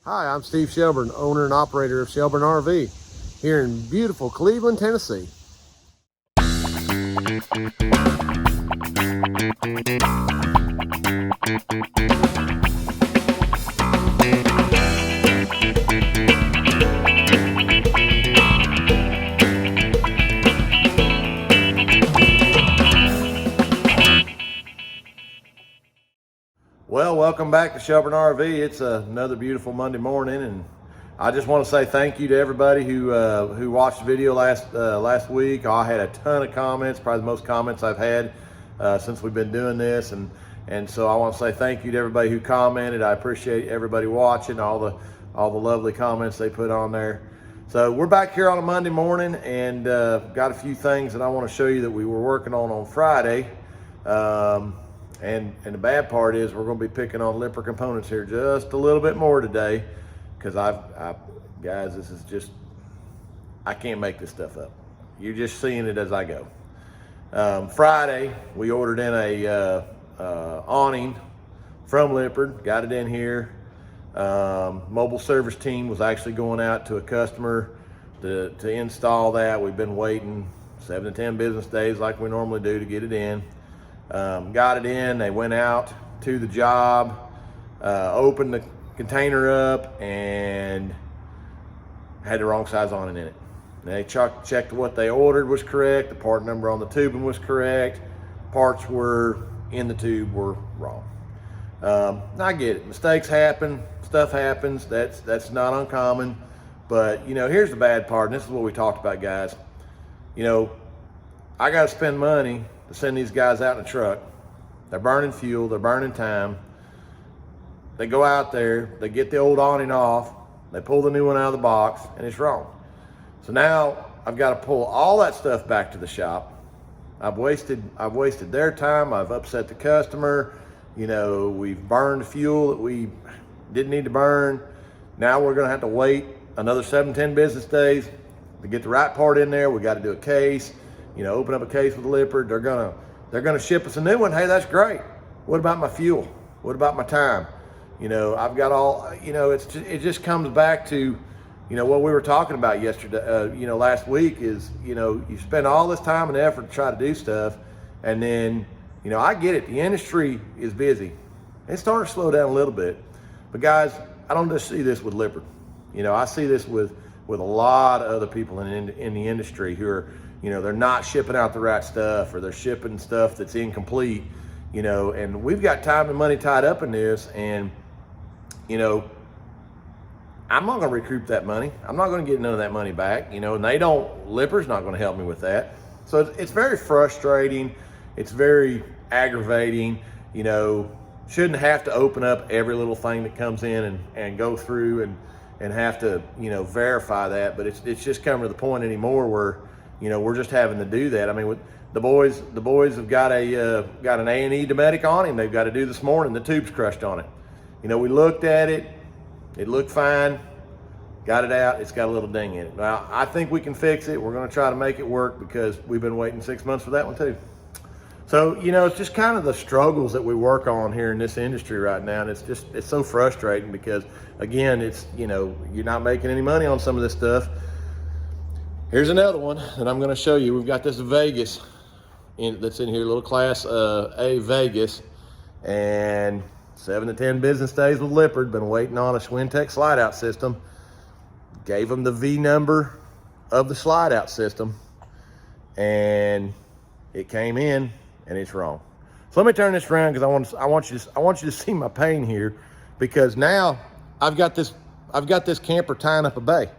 Hi, I'm Steve Shelburne, owner and operator of Shelburne RV here in beautiful Cleveland, Tennessee. Well, welcome back to Shelburne RV. It's another beautiful Monday morning, and I just want to say thank you to everybody who watched the video last week. I had a ton of comments, probably the most comments I've had since we've been doing this, and so I want to say thank you to everybody who commented. I appreciate everybody watching, all the lovely comments they put on there. So we're back here on a Monday morning, and got a few things that I want to show you that we were working on Friday. And the bad part is we're going to be picking on Lipper components here just a little bit more today, because guys, this is just, I can't make this stuff up. You're just seeing it as I go. Friday, we ordered in a awning from Lippard, got it in here. Mobile service team was actually going out to a customer to install that. We've been waiting 7 to 10 business days like we normally do to get it in. Got it in, they went out to the job, opened the container up and had the wrong size awning in it. They checked what they ordered was correct, the part number on the tubing was correct, parts were in the tube were wrong. I get it, mistakes happen, stuff happens, that's not uncommon, but you know, here's the bad part, and this is what we talked about, guys. You know, I gotta spend money to send these guys out in a truck. They're burning fuel, they're burning time. They go out there, they get the old awning off, they pull the new one out of the box, and it's wrong. So now I've got to pull all that stuff back to the shop. I've wasted their time, I've upset the customer. You know, we've burned fuel that we didn't need to burn. Now we're gonna have to wait another 7, 10 business days to get the right part in there. We got to do a case. You know, open up a case with Lippard. They're gonna ship us a new one. Hey, that's great. What about my fuel? What about my time? You know, I've got all. You know, it just comes back to, you know, what we were talking about yesterday. You know, last week is, you know, you spend all this time and effort to try to do stuff, and then, you know, I get it. The industry is busy. It's starting to slow down a little bit, but guys, I don't just see this with Lippard. You know, I see this with a lot of other people in the industry who are, you know, they're not shipping out the right stuff, or they're shipping stuff that's incomplete, you know, and we've got time and money tied up in this, and, you know, I'm not gonna recoup that money. I'm not gonna get none of that money back, you know, and Lippard's not gonna help me with that. So it's very frustrating. It's very aggravating, you know, shouldn't have to open up every little thing that comes in and go through and have to, you know, verify that, but it's just coming to the point anymore where, you know, we're just having to do that. I mean, with the boys have got an A&E Dometic awning they've got to do this morning. The tube's crushed on it. You know, we looked at it. It looked fine. Got it out. It's got a little ding in it. Now, I think we can fix it. We're going to try to make it work because we've been waiting 6 months for that one too. So, you know, it's just kind of the struggles that we work on here in this industry right now. And it's so frustrating because, again, it's, you know, you're not making any money on some of this stuff. Here's another one that I'm going to show you. We've got this Vegas that's in here, little class A Vegas, and 7 to 10 business days with Lippard. Been waiting on a Schwinn Tech slide out system. Gave them the V number of the slide out system, and it came in and it's wrong. So let me turn this around because I want you to see my pain here, because now I've got this camper tying up a bay.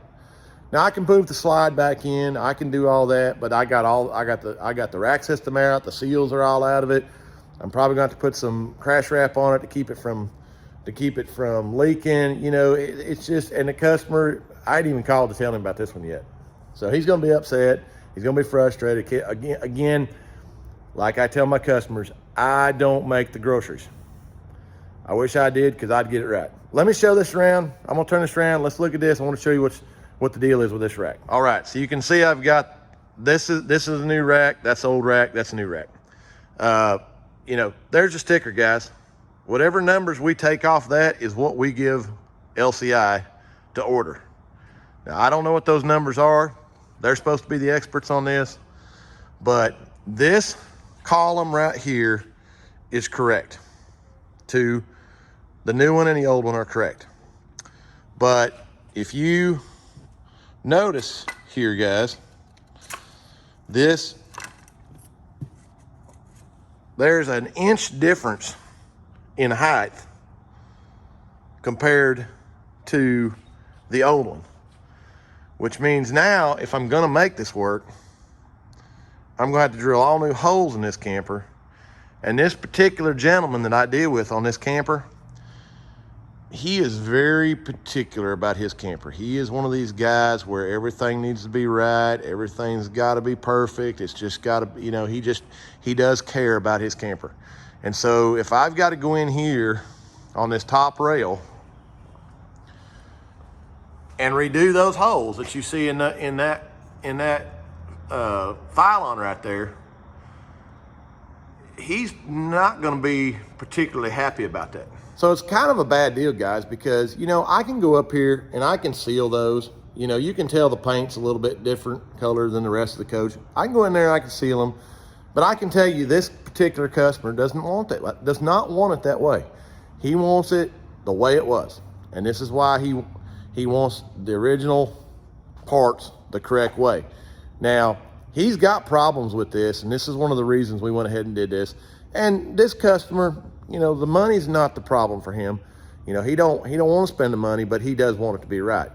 Now I can move the slide back in, I can do all that, but I got the rack system out, the seals are all out of it. I'm probably going to have to put some crash wrap on it to keep it from leaking. You know, it's just, and the customer, I ain't even called to tell him about this one yet. So he's going to be upset, he's going to be frustrated. Again, like I tell my customers, I don't make the groceries. I wish I did, because I'd get it right. Let me show this around. I'm going to turn this around. Let's look at this. I want to show you what the deal is with this rack. All right, so you can see I've got, this is a new rack, that's the old rack, that's a new rack. You know, there's a sticker, guys. Whatever numbers we take off that is what we give LCI to order. Now, I don't know what those numbers are. They're supposed to be the experts on this, but this column right here is correct. The new one and the old one are correct. But if you notice here, guys, there's an inch difference in height compared to the old one, which means now if I'm gonna make this work, I'm gonna have to drill all new holes in this camper. And this particular gentleman that I deal with on this camper, he is very particular about his camper. He is one of these guys where everything needs to be right. Everything's got to be perfect. It's just got to, you know, he does care about his camper. And so if I've got to go in here on this top rail and redo those holes that you see in that pylon right there, he's not going to be particularly happy about that. So it's kind of a bad deal, guys, because, you know, I can go up here and I can seal those. You know, you can tell the paint's a little bit different color than the rest of the coach. I can go in there and I can seal them, but I can tell you this particular customer does not want it that way. He wants it the way it was. And this is why he wants the original parts the correct way. Now, he's got problems with this, and this is one of the reasons we went ahead and did this. And this customer, you know, the money's not the problem for him. You know, he don't want to spend the money, but he does want it to be right.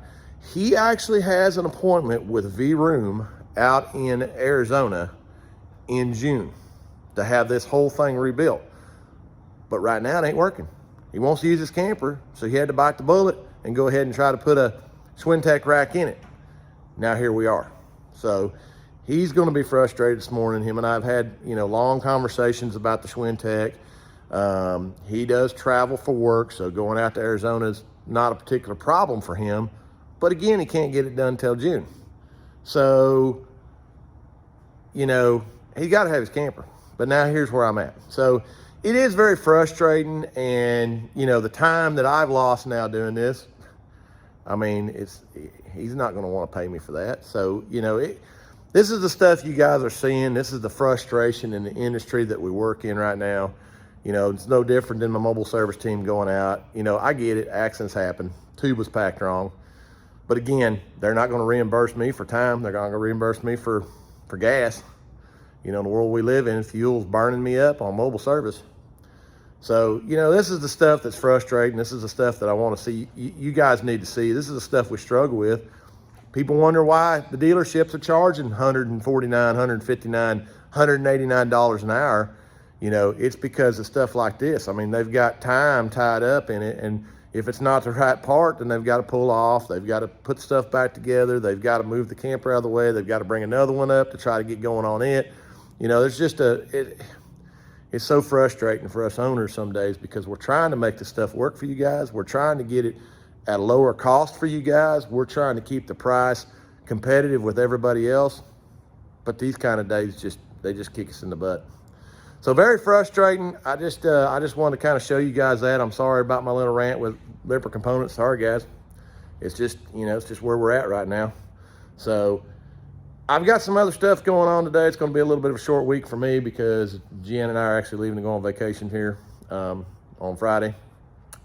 He actually has an appointment with V-Room out in Arizona in June to have this whole thing rebuilt. But right now it ain't working. He wants to use his camper, so he had to bite the bullet and go ahead and try to put a Schwinn Tech rack in it. Now here we are. So he's going to be frustrated this morning. Him and I have had, you know, long conversations about the Schwinn Tech. He does travel for work, so going out to Arizona is not a particular problem for him. But again, he can't get it done till June. So, you know, he got to have his camper. But now here's where I'm at. So it is very frustrating, and, you know, the time that I've lost now doing this, I mean, he's not going to want to pay me for that. So, you know, this is the stuff you guys are seeing. This is the frustration in the industry that we work in right now. You know, it's no different than my mobile service team going out. You know, I get it. Accidents happen. Tube was packed wrong. But again, they're not going to reimburse me for time. They're going to reimburse me for gas. You know, in the world we live in, fuel's burning me up on mobile service. So, you know, this is the stuff that's frustrating. This is the stuff that I want to see. You guys need to see. This is the stuff we struggle with. People wonder why the dealerships are charging $149, $159, $189 an hour. You know, it's because of stuff like this. I mean, they've got time tied up in it, and if it's not the right part, then they've got to pull off. They've got to put stuff back together. They've got to move the camper out of the way. They've got to bring another one up to try to get going on it. You know, there's just it's so frustrating for us owners some days, because we're trying to make the stuff work for you guys. We're trying to get it at a lower cost for you guys. We're trying to keep the price competitive with everybody else. But these kind of days, they just kick us in the butt. So very frustrating. I just wanted to kind of show you guys that. I'm sorry about my little rant with Lipper Components. Sorry, guys. It's just, you know, it's just where we're at right now. So I've got some other stuff going on today. It's going to be a little bit of a short week for me, because Jen and I are actually leaving to go on vacation here on Friday.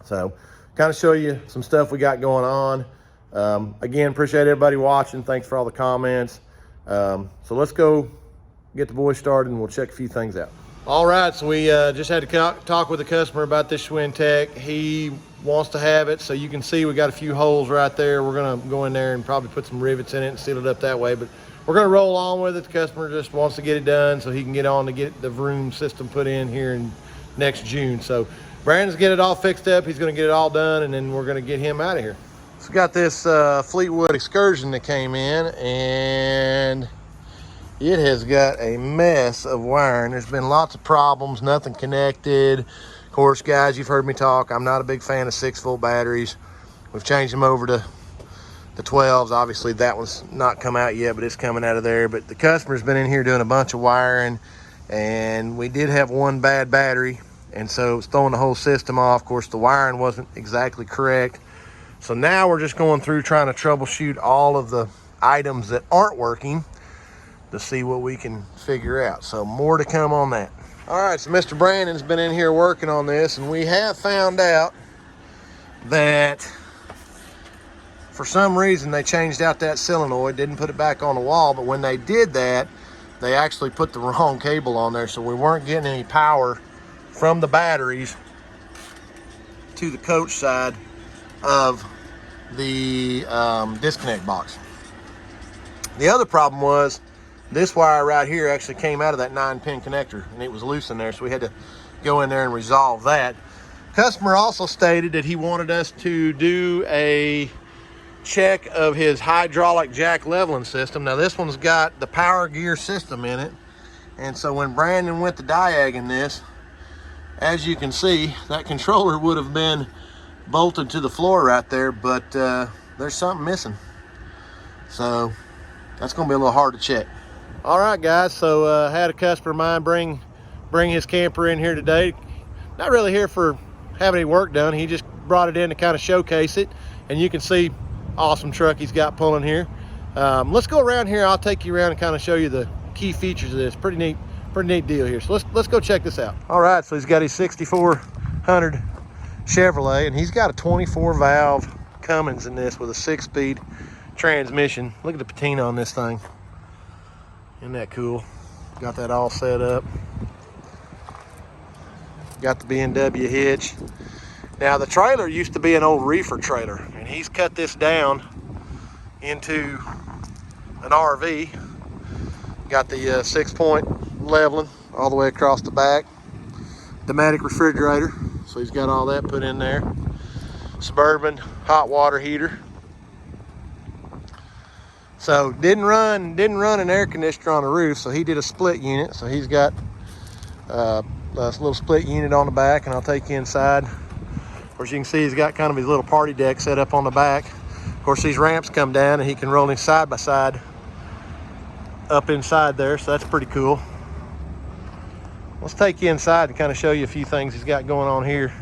So kind of show you some stuff we got going on. Again, appreciate everybody watching. Thanks for all the comments. So let's go get the boys started, and we'll check a few things out. All right, so we just had to talk with the customer about this Schwinn Tech. He wants to have it, so you can see we got a few holes right there. We're gonna go in there and probably put some rivets in it and seal it up that way, but we're gonna roll on with it. The customer just wants to get it done so he can get on to get the room system put in here in next June. So Brandon's get it all fixed up. He's gonna get it all done, and then we're gonna get him out of here. So we got this Fleetwood Excursion that came in, and it has got a mess of wiring. There's been lots of problems, nothing connected. Of course, guys, you've heard me talk. I'm not a big fan of 6-volt batteries. We've changed them over to the 12s. Obviously, that one's not come out yet, but it's coming out of there. But the customer's been in here doing a bunch of wiring, and we did have one bad battery, and so it's throwing the whole system off. Of course, the wiring wasn't exactly correct. So now we're just going through trying to troubleshoot all of the items that aren't working to see what we can figure out. So more to come on that. All right, so Mr. Brandon's been in here working on this, and we have found out that for some reason they changed out that solenoid, didn't put it back on the wall, but when they did that, they actually put the wrong cable on there, so we weren't getting any power from the batteries to the coach side of the disconnect box. The other problem was this wire right here actually came out of that 9-pin connector, and it was loose in there, so we had to go in there and resolve that. Customer also stated that he wanted us to do a check of his hydraulic jack leveling system. Now this one's got the power gear system in it, and so when Brandon went to diagging this, as you can see, that controller would have been bolted to the floor right there, but there's something missing. So that's gonna be a little hard to check. All right, guys, so had a customer of mine bring his camper in here today. Not really here for having any work done. He just brought it in to kind of showcase it, and you can see awesome truck he's got pulling here. Let's go around here. I'll take you around and kind of show you the key features of this. Pretty neat deal here. So let's go check this out. All right, so he's got his 6400 Chevrolet, and he's got a 24 valve Cummins in this with a 6-speed transmission. Look at the patina on this thing. Isn't that cool? Got that all set up. Got the BMW hitch. Now the trailer used to be an old reefer trailer, and he's cut this down into an RV. Got the 6-point leveling all the way across the back. Pneumatic refrigerator, so he's got all that put in there. Suburban hot water heater. So didn't run an air conditioner on the roof, so he did a split unit. So he's got a little split unit on the back, and I'll take you inside. Of course, you can see he's got kind of his little party deck set up on the back. Of course, these ramps come down, and he can roll him side by side up inside there, so that's pretty cool. Let's take you inside and kind of show you a few things he's got going on here.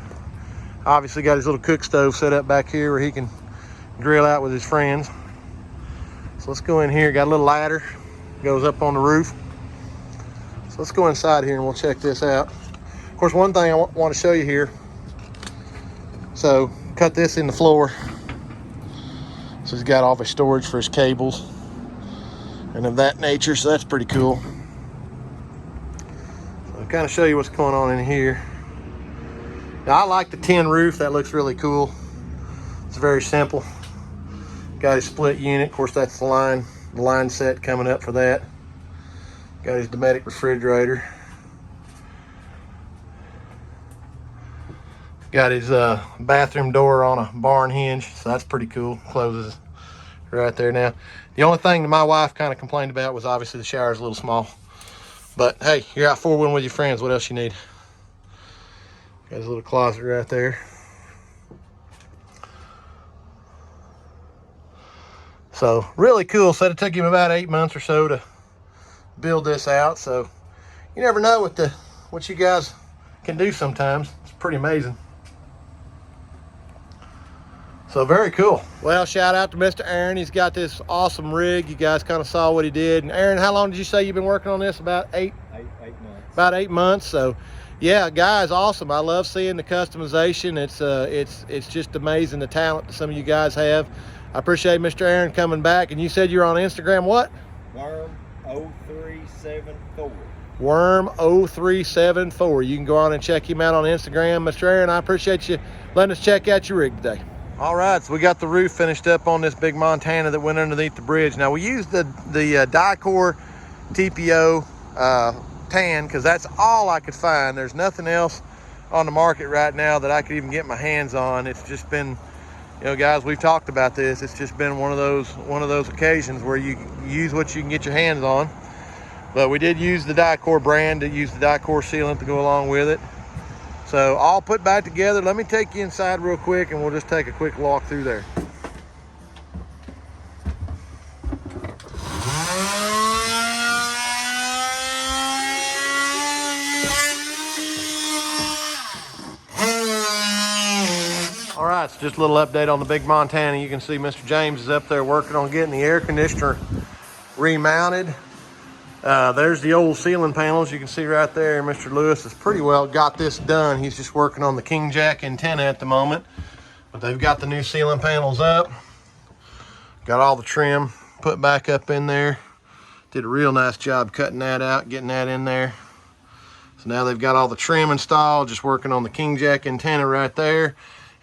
Obviously got his little cook stove set up back here where he can grill out with his friends. So let's go in here. Got a little ladder, goes up on the roof. So let's go inside here and we'll check this out. Of course, one thing I want to show you here. So cut this in the floor. So he's got all of his storage for his cables and of that nature, so that's pretty cool. So I'll kind of show you what's going on in here. Now I like the tin roof, that looks really cool. It's very simple. Got his split unit, of course that's the line set coming up for that. Got his pneumatic refrigerator. Got his bathroom door on a barn hinge, so that's pretty cool. Closes right there. Now, the only thing that my wife kind of complained about was obviously the shower's a little small. But hey, you're out four-wheeling with your friends. What else you need? Got his little closet right there. So really cool. Said it took him about 8 months or so to build this out. So you never know what you guys can do sometimes. It's pretty amazing. So very cool. Well, shout out to Mr. Aaron. He's got this awesome rig. You guys kind of saw what he did. And Aaron, how long did you say you've been working on this? About eight months. About 8 months. So yeah, guys, awesome. I love seeing the customization. It's just amazing the talent that some of you guys have. I appreciate Mr. Aaron coming back. And you said you're on Instagram, what? Worm0374. Worm0374. You can go on and check him out on Instagram. Mr. Aaron, I appreciate you letting us check out your rig today. All right, so we got the roof finished up on this big Montana that went underneath the bridge. Now we used the Dicor TPO tan because that's all I could find. There's nothing else on the market right now that I could even get my hands on. It's just been, you know, guys, we've talked about this. It's just been one of those occasions where you use what you can get your hands on. But we did use the Dicor brand, to use the Dicor sealant to go along with it. So all put back together. Let me take you inside real quick and we'll just take a quick walk through there. All right, so just a little update on the big Montana. You can see Mr. James is up there working on getting the air conditioner remounted. There's the old ceiling panels. You can see right there, Mr. Lewis has pretty well got this done. He's just working on the king jack antenna at the moment, but they've got the new ceiling panels up. Got all the trim put back up in there. Did a real nice job cutting that out, getting that in there. So now they've got all the trim installed, just working on the king jack antenna right there.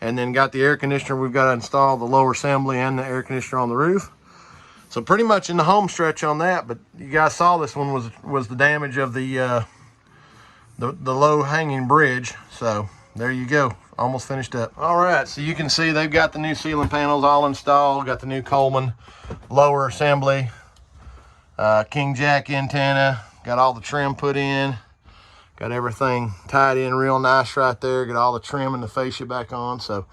And then got the air conditioner. We've got to install the lower assembly and the air conditioner on the roof. So pretty much in the home stretch on that, but you guys saw this one was the damage of the low hanging bridge. So there you go, almost finished up. All right, so you can see they've got the new ceiling panels all installed, got the new Coleman lower assembly, king jack antenna, got all the trim put in, got everything tied in real nice right there, got all the trim and the fascia back on. So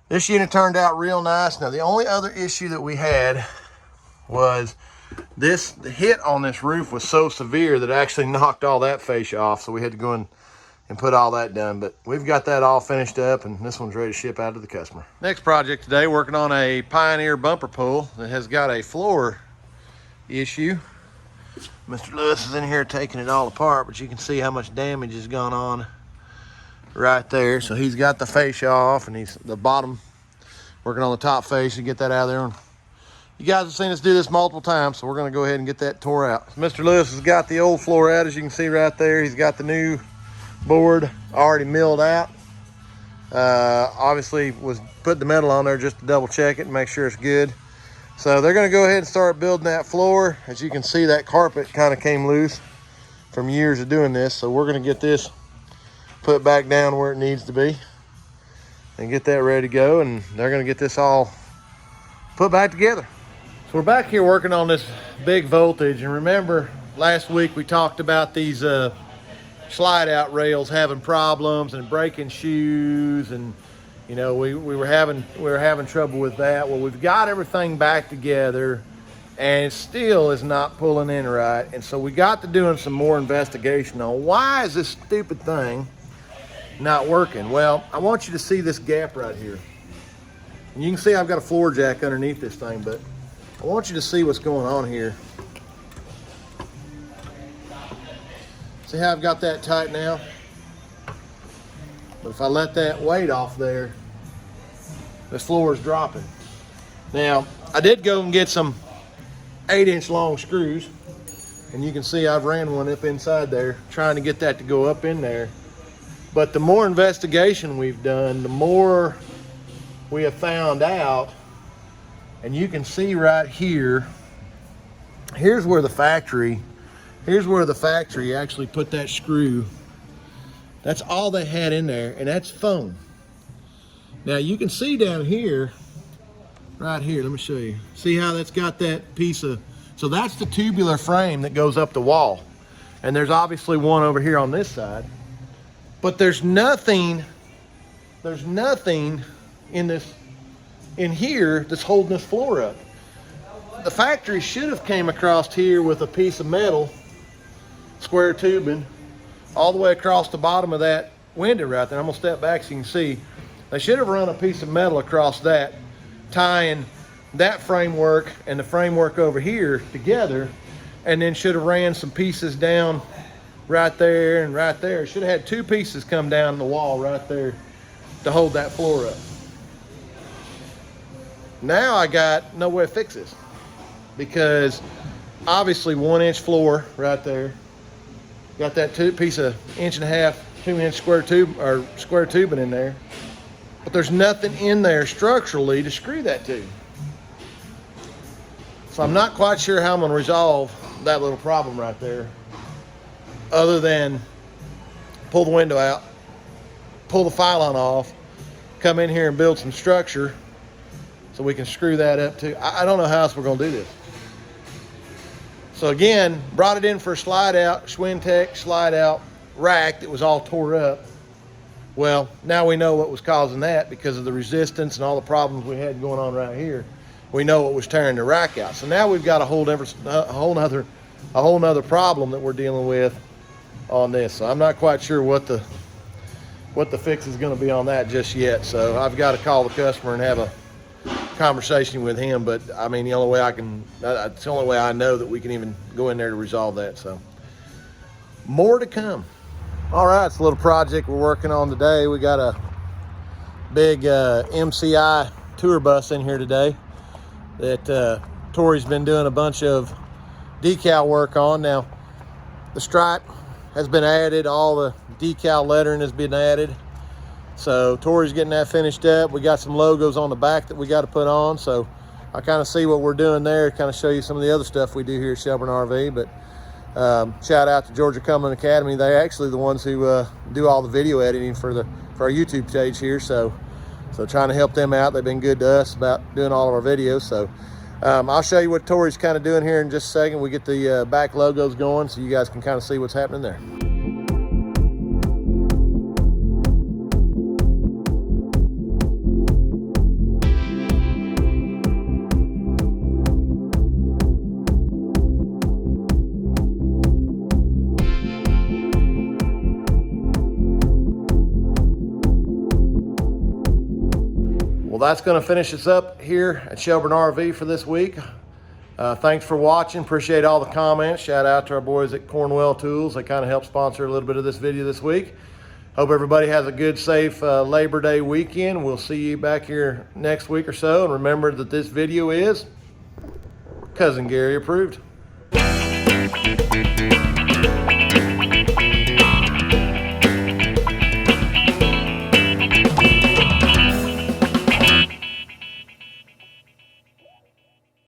this unit turned out real nice. Now the only other issue that we had was the hit on this roof was so severe that it actually knocked all that fascia off, so we had to go in and put all that done. But we've got that all finished up, and this one's ready to ship out to the customer. Next project today, working on a Pioneer bumper pull that has got a floor issue. Mr. Lewis is in here taking it all apart, but you can see how much damage has gone on right there. So he's got the fascia off, and he's the bottom, working on the top fascia to get that out of there. You guys have seen us do this multiple times, so we're going to go ahead and get that tore out. So Mr. Lewis has got the old floor out, as you can see right there. He's got the new board already milled out. Obviously was put the metal on there just to double check it and make sure it's good. So they're going to go ahead and start building that floor. As you can see, that carpet kind of came loose from years of doing this. So we're going to get this put back down where it needs to be and get that ready to go. And they're going to get this all put back together. So we're back here working on this big voltage, and remember last week we talked about these slide out rails having problems and breaking shoes, and you know we were having trouble with that. Well, we've got everything back together and it still is not pulling in right, and so we got to doing some more investigation on why is this stupid thing not working. Well, I want you to see this gap right here, and you can see I've got a floor jack underneath this thing, but I want you to see what's going on here. See how I've got that tight now? But if I let that weight off there, this floor is dropping. Now, I did go and get some 8-inch long screws, and you can see I've ran one up inside there, trying to get that to go up in there. But the more investigation we've done, the more we have found out. And you can see right here, here's where the factory actually put that screw. That's all they had in there, and that's foam. Now you can see down here, right here, let me show you. See how that's got that piece of, so that's the tubular frame that goes up the wall. And there's obviously one over here on this side. But there's nothing in here that's holding this floor up. The factory should have came across here with a piece of metal, square tubing, all the way across the bottom of that window right there. I'm gonna step back so you can see. They should have run a piece of metal across that, tying that framework and the framework over here together, and then should have ran some pieces down right there and right there. Should have had two pieces come down the wall right there to hold that floor up. Now I got no way to fix this, because obviously 1-inch floor right there. Got that piece of 1.5 inch, 2-inch square tubing in there, but there's nothing in there structurally to screw that to. So I'm not quite sure how I'm gonna resolve that little problem right there, other than pull the window out, pull the pylon off, come in here and build some structure so we can screw that up too. I don't know how else we're gonna do this. So again, brought it in for a slide out, Schwinn Tech slide out rack that was all tore up. Well, now we know what was causing that because of the resistance and all the problems we had going on right here. We know what was tearing the rack out. So now we've got a whole nother problem that we're dealing with on this. So I'm not quite sure what the what the fix is going to be on that just yet. So I've got to call the customer and have a conversation with him. But I mean, the only way it's the only way I know that we can even go in there to resolve that. So more to come. All right, it's a little project we're working on today. We got a big MCI tour bus in here today that Tori's been doing a bunch of decal work on. Now, the stripe has been added, all the decal lettering has been added. So Tori's getting that finished up. We got some logos on the back that we got to put on. So I kind of see what we're doing there, kind of show you some of the other stuff we do here at Shelburne RV. But shout out to Georgia Cumberland Academy. They're actually the ones who do all the video editing for our YouTube page here. So trying to help them out. They've been good to us about doing all of our videos. So I'll show you what Tori's kind of doing here in just a second. We get the back logos going so you guys can kind of see what's happening there. Well, that's going to finish us up here at Shelburne RV for this week. Thanks for watching. Appreciate all the comments. Shout out to our boys at Cornwell Tools. They kind of helped sponsor a little bit of this video this week. Hope everybody has a good, safe Labor Day weekend. We'll see you back here next week or so. And remember that this video is Cousin Gary approved.